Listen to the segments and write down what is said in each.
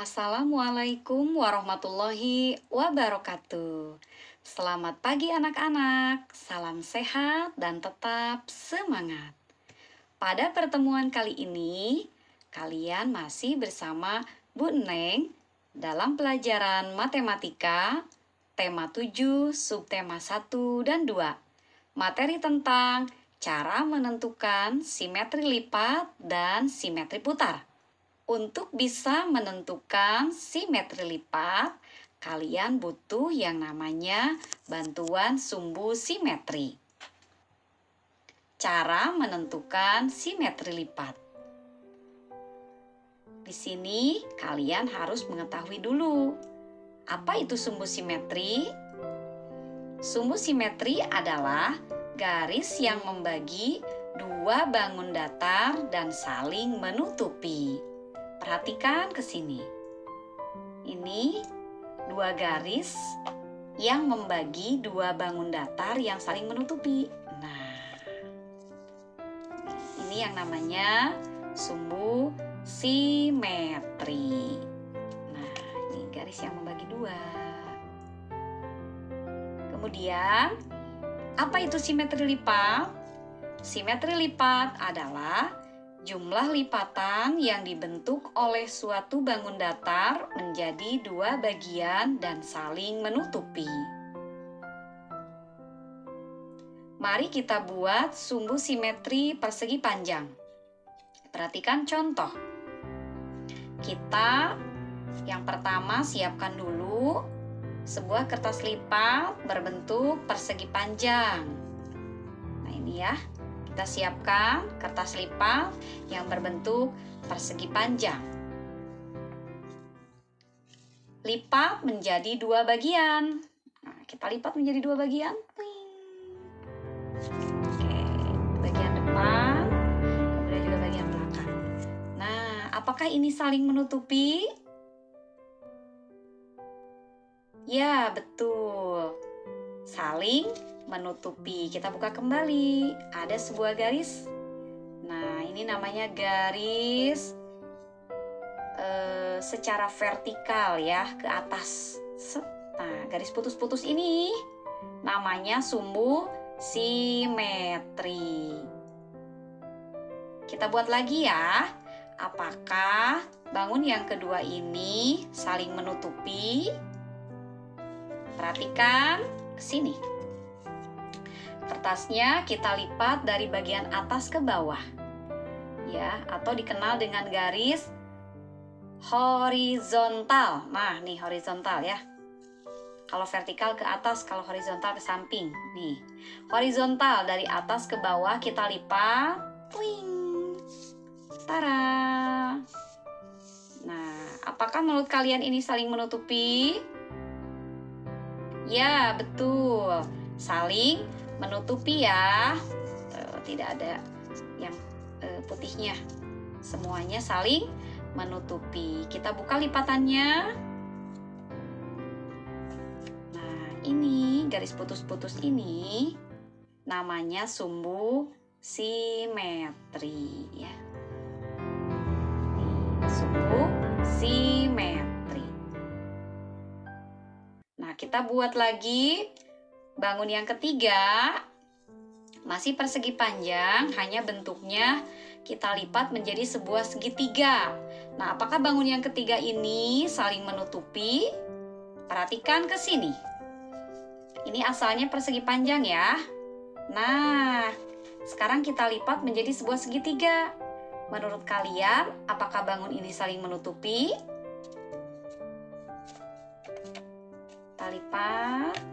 Assalamualaikum warahmatullahi wabarakatuh. Selamat pagi anak-anak, salam sehat dan tetap semangat. Pada pertemuan kali ini, kalian masih bersama Bu Neng dalam pelajaran matematika, tema 7, subtema 1 dan 2. Materi tentang cara menentukan simetri lipat dan simetri putar. Untuk bisa menentukan simetri lipat, kalian butuh yang namanya bantuan sumbu simetri. Cara menentukan simetri lipat. Di sini kalian harus mengetahui dulu, apa itu sumbu simetri? Sumbu simetri adalah garis yang membagi dua bangun datar dan saling menutupi. Perhatikan ke sini. Ini dua garis yang membagi dua bangun datar yang saling menutupi. Nah, ini yang namanya sumbu simetri. Nah, ini garis yang membagi dua. Kemudian, apa itu simetri lipat? Simetri lipat adalah jumlah lipatan yang dibentuk oleh suatu bangun datar menjadi dua bagian dan saling menutupi. Mari kita buat sumbu simetri persegi panjang. Perhatikan contoh. Kita yang pertama siapkan dulu sebuah kertas lipat berbentuk persegi panjang. Nah, ini ya. Kita siapkan kertas lipat yang berbentuk persegi panjang. Lipat menjadi dua bagian. Nah, kita lipat menjadi dua bagian. Oke, bagian depan, kemudian juga bagian belakang. Nah, apakah ini saling menutupi? Ya, betul. Saling menutupi. Kita buka kembali. Ada sebuah garis. Nah, ini namanya garis secara vertikal ya, ke atas. Nah, garis putus-putus ini namanya sumbu simetri. Kita buat lagi ya. Apakah bangun yang kedua ini saling menutupi? Perhatikan ke sini. Kertasnya kita lipat dari bagian atas ke bawah. Ya, atau dikenal dengan garis horizontal. Nah, nih horizontal ya. Kalau vertikal ke atas, kalau horizontal ke samping. Nih, horizontal dari atas ke bawah kita lipat. Wing. Tara. Nah, apakah menurut kalian ini saling menutupi? Ya, betul. Saling menutupi ya. Tidak ada yang putihnya. Semuanya saling menutupi. Kita buka lipatannya. Nah, ini garis putus-putus ini namanya sumbu simetri ya. Nih, sumbu simetri. Nah, kita buat lagi bangun yang ketiga. Masih persegi panjang, hanya bentuknya kita lipat menjadi sebuah segitiga. Nah, apakah bangun yang ketiga ini saling menutupi? Perhatikan ke sini. Ini asalnya persegi panjang ya. Nah, sekarang kita lipat menjadi sebuah segitiga. Menurut kalian, apakah bangun ini saling menutupi? Kita lipat.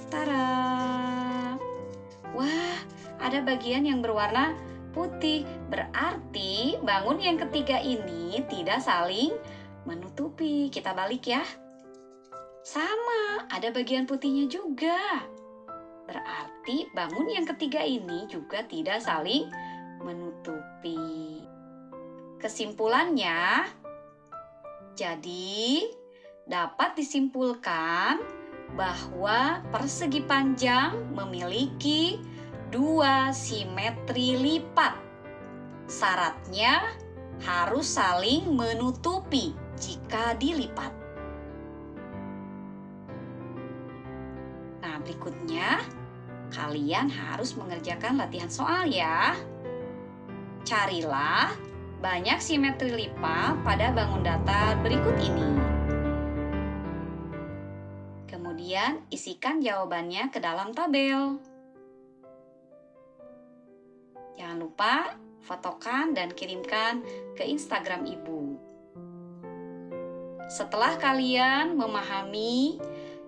Tara. Wah, ada bagian yang berwarna putih. Berarti bangun yang ketiga ini tidak saling menutupi. Kita balik ya. Sama, ada bagian putihnya juga. Berarti bangun yang ketiga ini juga tidak saling menutupi. Kesimpulannya, jadi dapat disimpulkan bahwa persegi panjang memiliki dua simetri lipat. Syaratnya harus saling menutupi jika dilipat. Nah, berikutnya kalian harus mengerjakan latihan soal ya. Carilah banyak simetri lipat pada bangun datar berikut ini. Kemudian isikan jawabannya ke dalam tabel. Jangan lupa fotokan dan kirimkan ke Instagram Ibu. Setelah kalian memahami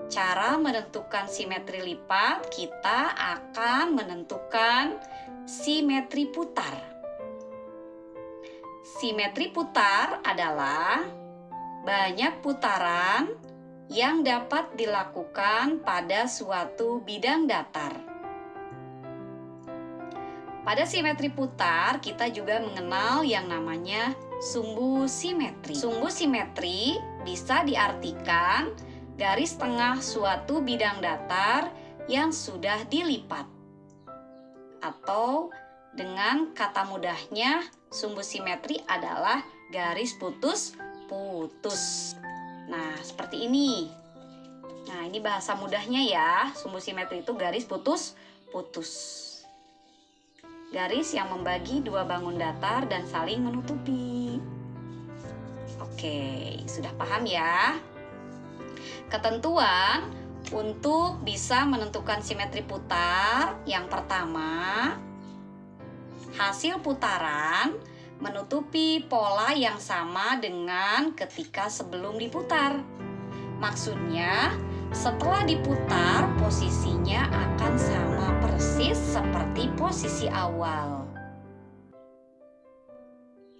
cara menentukan simetri lipat, kita akan menentukan simetri putar. Simetri putar adalah banyak putaran yang dapat dilakukan pada suatu bidang datar. Pada simetri putar, kita juga mengenal yang namanya sumbu simetri. Sumbu simetri bisa diartikan garis tengah suatu bidang datar yang sudah dilipat. Atau dengan kata mudahnya, sumbu simetri adalah garis putus-putus. Nah, seperti ini. Nah, ini bahasa mudahnya ya. Sumbu simetri itu garis putus-putus. Garis yang membagi dua bangun datar dan saling menutupi. Oke, sudah paham ya? Ketentuan untuk bisa menentukan simetri putar. Yang pertama, hasil putaran menutupi pola yang sama dengan ketika sebelum diputar. Maksudnya, setelah diputar, posisinya akan sama persis seperti posisi awal.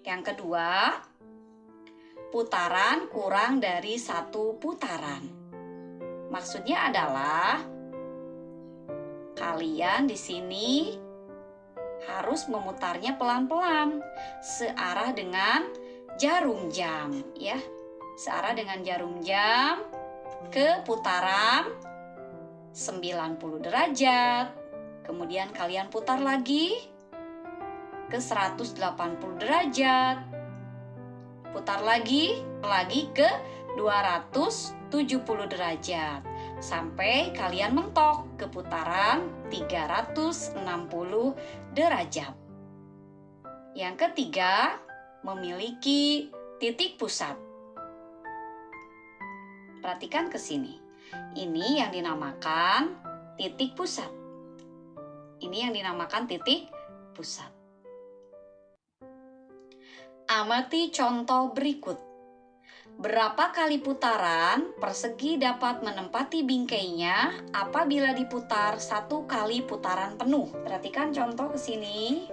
Yang kedua, putaran kurang dari satu putaran. Maksudnya adalah kalian di sini harus memutarnya pelan-pelan searah dengan jarum jam ya. Searah dengan jarum jam ke putaran 90 derajat. Kemudian kalian putar lagi ke 180 derajat. Putar lagi ke 270 derajat. Sampai kalian mentok ke putaran 360 derajat. Yang ketiga, memiliki titik pusat. Perhatikan ke sini. Ini yang dinamakan titik pusat. Ini yang dinamakan titik pusat. Amati contoh berikut. Berapa kali putaran persegi dapat menempati bingkainya apabila diputar satu kali putaran penuh? Perhatikan contoh ke sini.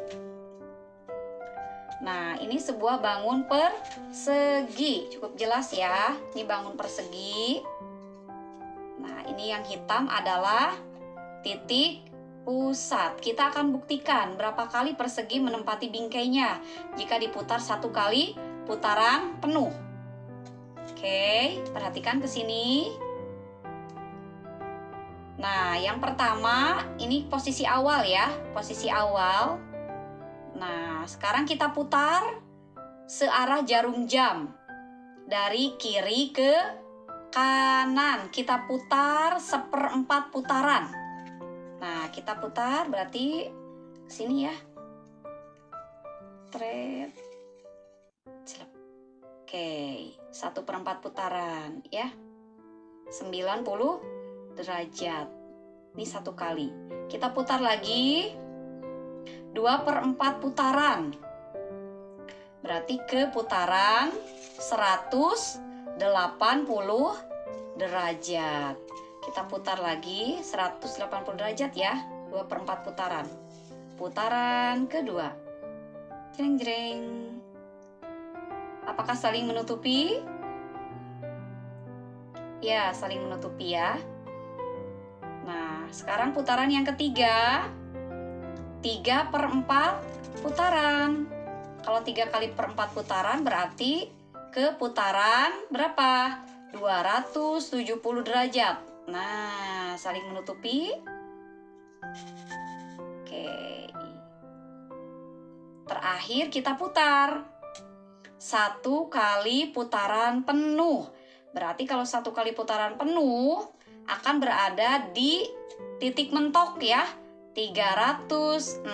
Nah, ini sebuah bangun persegi. Cukup jelas ya. Ini bangun persegi. Nah, ini yang hitam adalah titik pusat. Kita akan buktikan berapa kali persegi menempati bingkainya jika diputar satu kali putaran penuh. Oke, perhatikan ke sini. Nah, yang pertama ini posisi awal ya, posisi awal. Nah, sekarang kita putar searah jarum jam dari kiri ke kanan. Kita putar 1/4 putaran. Nah, kita putar berarti ke sini ya. Tret. Oke, 1/4 putaran ya. 90 derajat. Ini satu kali. Kita putar lagi 2/4 putaran. Berarti ke putaran 180 derajat. Kita putar lagi 180 derajat ya. 2/4 putaran. Putaran kedua. Jreng-jreng. Apakah saling menutupi? Ya, saling menutupi ya. Nah, sekarang putaran yang ketiga. 3/4 putaran. Kalau 3 kali 4 putaran berarti ke putaran berapa? 270 derajat. Nah, saling menutupi. Oke. Terakhir kita putar 1 kali putaran penuh. Berarti kalau 1 kali putaran penuh akan berada di titik mentok ya, 360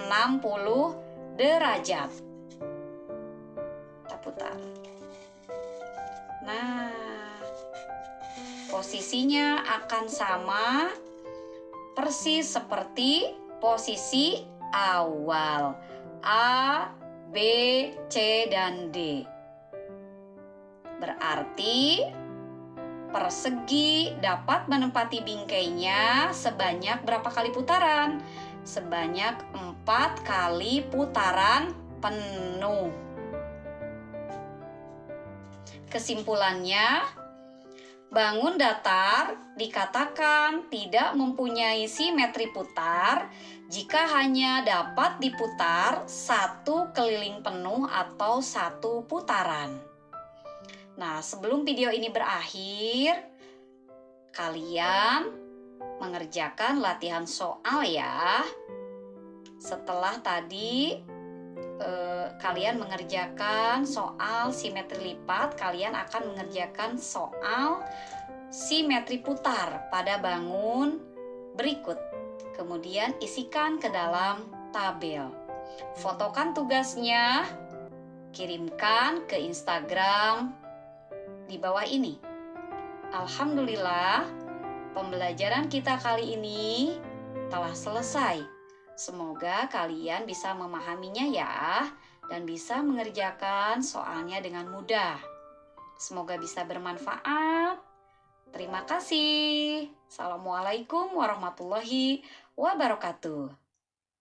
derajat. Kita putar. Nah, posisinya akan sama persis seperti posisi awal. A, B, C, dan D. Berarti persegi dapat menempati bingkainya sebanyak berapa kali putaran? Sebanyak 4 kali putaran penuh. Kesimpulannya, bangun datar dikatakan tidak mempunyai simetri putar jika hanya dapat diputar 1 keliling penuh atau 1 putaran. Nah, sebelum video ini berakhir, kalian mengerjakan latihan soal ya. Setelah tadi kalian mengerjakan soal simetri lipat, kalian akan mengerjakan soal simetri putar pada bangun berikut. Kemudian isikan ke dalam tabel. Fotokan tugasnya, kirimkan ke Instagram di bawah ini. Alhamdulillah, pembelajaran kita kali ini telah selesai. Semoga kalian bisa memahaminya ya, dan bisa mengerjakan soalnya dengan mudah. Semoga bisa bermanfaat. Terima kasih. Assalamualaikum warahmatullahi wabarakatuh.